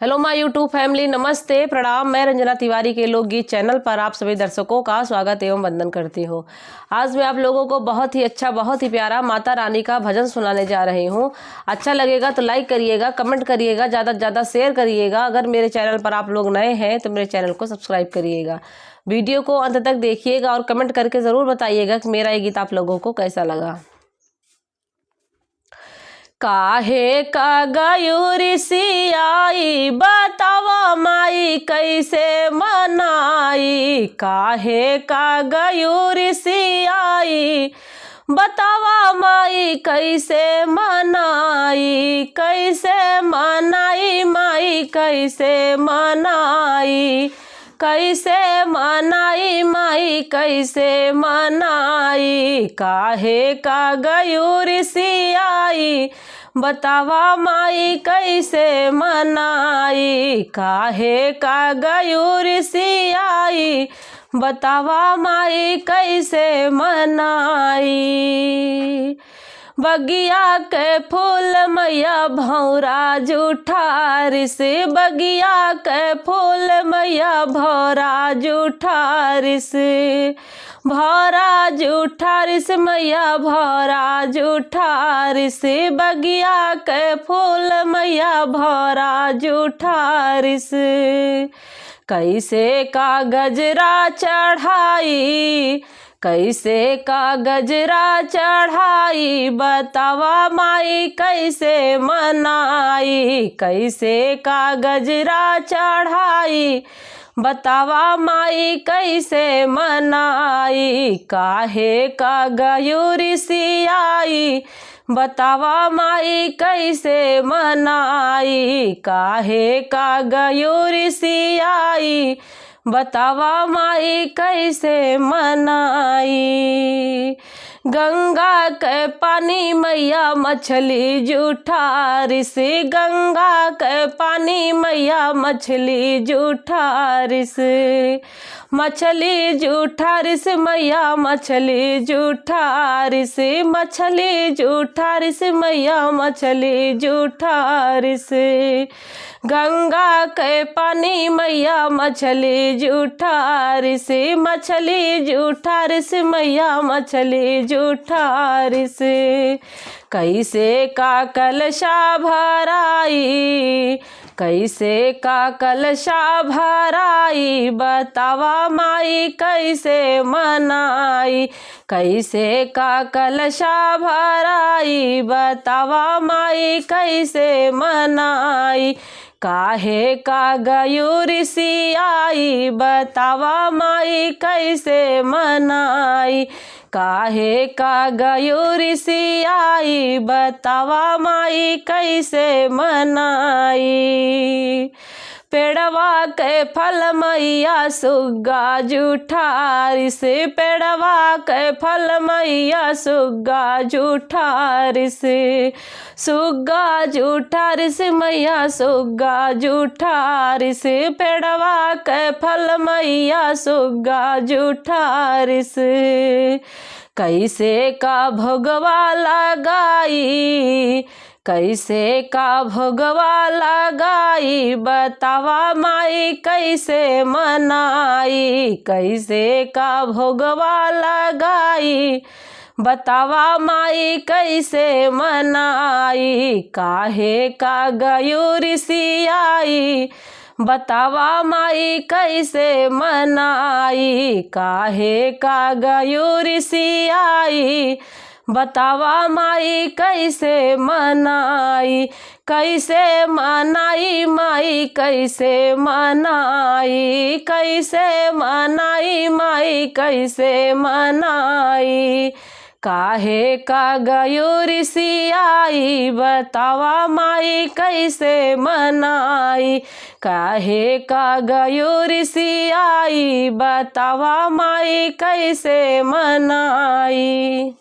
Hello my YouTube family, नमस्ते प्रणाम। मैं रंजना तिवारी के लोकगीत चैनल पर आप सभी दर्शकों का स्वागत एवं वंदन करती हूँ। आज मैं आप लोगों को बहुत ही अच्छा, बहुत ही प्यारा माता रानी का भजन सुनाने जा रही हूँ। अच्छा लगेगा तो लाइक करिएगा, कमेंट करिएगा, ज़्यादा से ज़्यादा शेयर करिएगा। अगर मेरे चैनल पर आप लोग नए हैं तो मेरे चैनल को सब्सक्राइब करिएगा। वीडियो को अंत तक देखिएगा और कमेंट करके ज़रूर बताइएगा कि मेरा ये गीत आप लोगों को कैसा लगा। काहे का गयूरी सियाई बतावा माई कैसे मनाई। काहे का गयूरी सियाई बतावा माई कैसे मनाई। कैसे मनाई माई कैसे मनाई। कैसे मनाई माई कैसे मनाई। काहे का गयूरी सियाई बतावा माई कैसे मनाई। काहे का गयूरी सियाई बतावा माई कैसे मनाई। बगिया के फूल मैया भौरा जुठार से। बगिया के फूल मैया भौरा जुठार से। भौरा जुठार से मैया भौरा जुठार से। बगिया के फूल मैया भौरा जुठार से। कैसे का गजरा चढ़ाई। कैसे का गजरा चढ़ाई बतावा माई कैसे मनाई। कैसे का गजरा चढ़ाई बतावा माई कैसे मनाई। काहे का गयूरी सियाई बतावा माई कैसे मनाई। काहे का गयूरी सियाई बतावा माई कैसे मनाई। गंगा के पानी मैया मछली जुठार से। गंगा के पानी मैया मछली जुठार से। मछली जुठार से मैया मछली जुठार से। मछली जुठार से मैया मछली जुठार से। गंगा के पानी मैया मछली जुठार से। मछली जुठार से मैया मछली जुठार से। कैसे का कलशा भराई। कैसे का कलशा भराई बतावा माई कैसे मनाई। कैसे का कलशा भराई बतावा माई कैसे मनाई। काहे का गयूरी सियाई बतावा माई कैसे मनाई। काहे का गयूरी सियाई बतावा माई कैसे मनाई। पेड़वा के फल मैया सुग्गा जुठार से। पेड़वा के फल मैया सुग्गा जुठार से। सुग्गा जुठार से मैया सुग्गा जुठार से। पेड़वा के फल मैया सुग्गा जुठार से। कैसे का भोगवा लगाई। कैसे का भोगवा लगाई बतावा माई कैसे मनाई। कैसे का भोगवा लगाई बतावा माई कैसे मनाई। काहे का गयूरी सियाई बतावा माई कैसे मनाई। काहे का गयूरी सियाई बतावा माई कैसे मनाई। कैसे मनाई माई कैसे मनाई। कैसे मनाई माई कैसे मनाई। काहे का गयूरी सियाई बतावा माई कैसे मनाई। काहे का गयूरी सियाई बतावा माई कैसे मनाई।